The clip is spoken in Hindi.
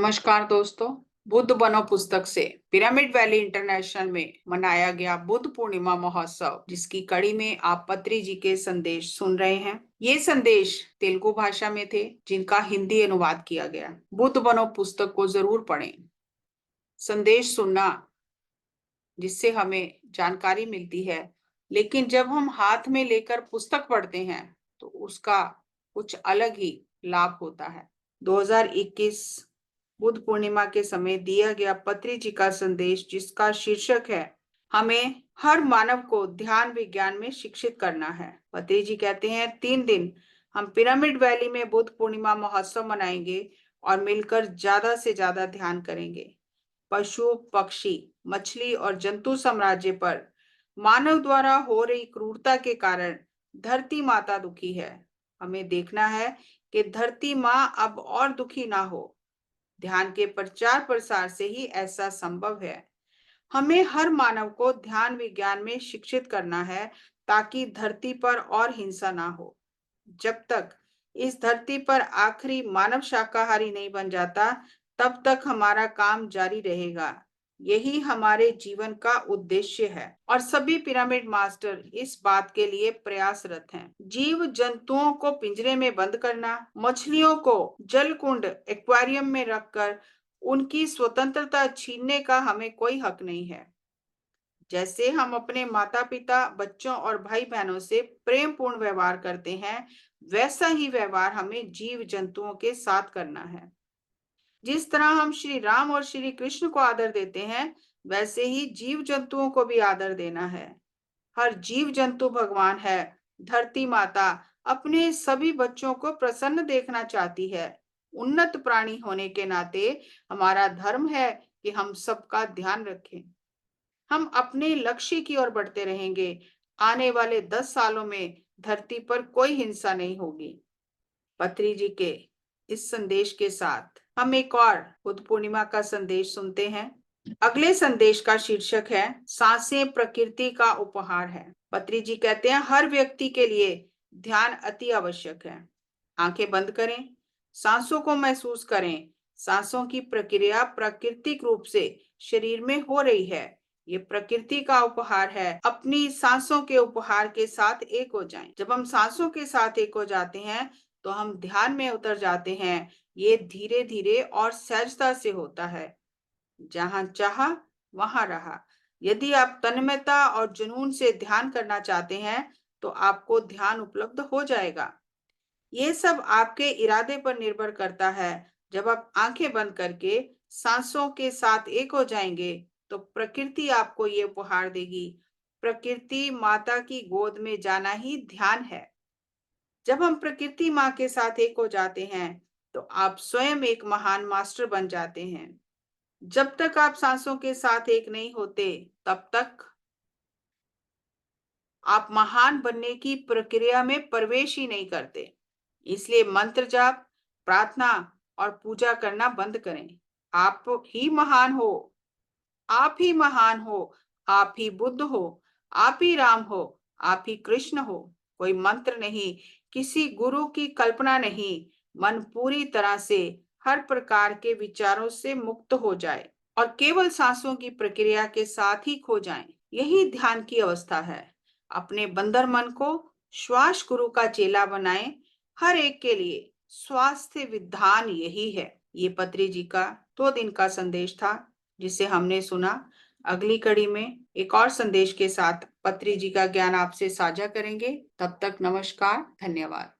नमस्कार दोस्तों। बुद्ध बनो पुस्तक से पिरामिड वैली इंटरनेशनल में मनाया गया बुद्ध पूर्णिमा महोत्सव, जिसकी कड़ी में आप पत्री जी के संदेश सुन रहे हैं। ये संदेश तेलुगु भाषा में थे, जिनका हिंदी अनुवाद किया गया। बुद्ध बनो पुस्तक को जरूर पढ़ें। संदेश सुनना जिससे हमें जानकारी मिलती है, लेकिन जब हम हाथ में लेकर पुस्तक पढ़ते हैं तो उसका कुछ अलग ही लाभ होता है। 2021 बुद्ध पूर्णिमा के समय दिया गया पत्री जी का संदेश, जिसका शीर्षक है हमें हर मानव को ध्यान विज्ञान में शिक्षित करना है। पत्री जी कहते हैं 3 दिन हम पिरामिड वैली में बुद्ध पूर्णिमा महोत्सव मनाएंगे और मिलकर ज्यादा से ज्यादा ध्यान करेंगे। पशु पक्षी मछली और जंतु साम्राज्य पर मानव द्वारा हो रही क्रूरता के कारण धरती माता दुखी है। हमें देखना है कि धरती माँ अब और दुखी ना हो। ध्यान के प्रचार प्रसार से ही ऐसा संभव है। हमें हर मानव को ध्यान विज्ञान में शिक्षित करना है, ताकि धरती पर और हिंसा ना हो। जब तक इस धरती पर आखिरी मानव शाकाहारी नहीं बन जाता, तब तक हमारा काम जारी रहेगा। यही हमारे जीवन का उद्देश्य है और सभी पिरामिड मास्टर इस बात के लिए प्रयासरत हैं। जीव जंतुओं को पिंजरे में बंद करना, मछलियों को जल कुंड एक्वेरियम में रखकर उनकी स्वतंत्रता छीनने का हमें कोई हक नहीं है। जैसे हम अपने माता पिता, बच्चों और भाई बहनों से प्रेम पूर्ण व्यवहार करते हैं, वैसा ही व्यवहार हमें जीव जंतुओं के साथ करना है। जिस तरह हम श्री राम और श्री कृष्ण को आदर देते हैं, वैसे ही जीव जंतुओं को भी आदर देना है। हर जीव जंतु भगवान है। धरती माता अपने सभी बच्चों को प्रसन्न देखना चाहती है। उन्नत प्राणी होने के नाते हमारा धर्म है कि हम सबका ध्यान रखें। हम अपने लक्ष्य की ओर बढ़ते रहेंगे। आने वाले 10 सालों में धरती पर कोई हिंसा नहीं होगी। पत्री जी के इस संदेश के साथ हम एक और बुद्ध पूर्णिमा का संदेश सुनते हैं। अगले संदेश का शीर्षक है सांसें प्रकृति का उपहार है। पत्री जी कहते हैं हर व्यक्ति के लिए ध्यान अति आवश्यक है। आंखें बंद करें, सांसों को महसूस करें। सांसों की प्रक्रिया प्राकृतिक रूप से शरीर में हो रही है। ये प्रकृति का उपहार है। अपनी सांसों के उपहार के साथ एक हो जाएं। जब हम सांसों के साथ एक हो जाते हैं तो हम ध्यान में उतर जाते हैं। ये धीरे धीरे और सहजता से होता है। जहां चाहा वहां रहा। यदि आप तन्मयता और जुनून से ध्यान करना चाहते हैं तो आपको ध्यान उपलब्ध हो जाएगा। ये सब आपके इरादे पर निर्भर करता है। जब आप आंखें बंद करके सांसों के साथ एक हो जाएंगे तो प्रकृति आपको ये उपहार देगी। प्रकृति माता की गोद में जाना ही ध्यान है। जब हम प्रकृति माँ के साथ एक हो जाते हैं तो आप स्वयं एक महान मास्टर बन जाते हैं। जब तक आप सांसों के साथ एक नहीं होते, तब तक आप महान बनने की प्रक्रिया में प्रवेश ही नहीं करते। इसलिए मंत्र जाप, प्रार्थना और पूजा करना बंद करें। आप ही महान हो। आप ही महान हो। आप ही बुद्ध हो। आप ही राम हो। आप ही कृष्ण हो। कोई मंत्र नहीं, किसी गुरु की कल्पना नहीं। मन पूरी तरह से हर प्रकार के विचारों से मुक्त हो जाए और केवल सांसों की प्रक्रिया के साथ ही खो जाएं। यही ध्यान की अवस्था है। अपने बंदर मन को श्वास गुरु का चेला बनाएं। हर एक के लिए स्वास्थ्य विधान यही है। ये पत्री जी का 2 दिन का संदेश था, जिसे हमने सुना। अगली कड़ी में एक और संदेश के साथ पत्री जी का ज्ञान आपसे साझा करेंगे। तब तक नमस्कार, धन्यवाद।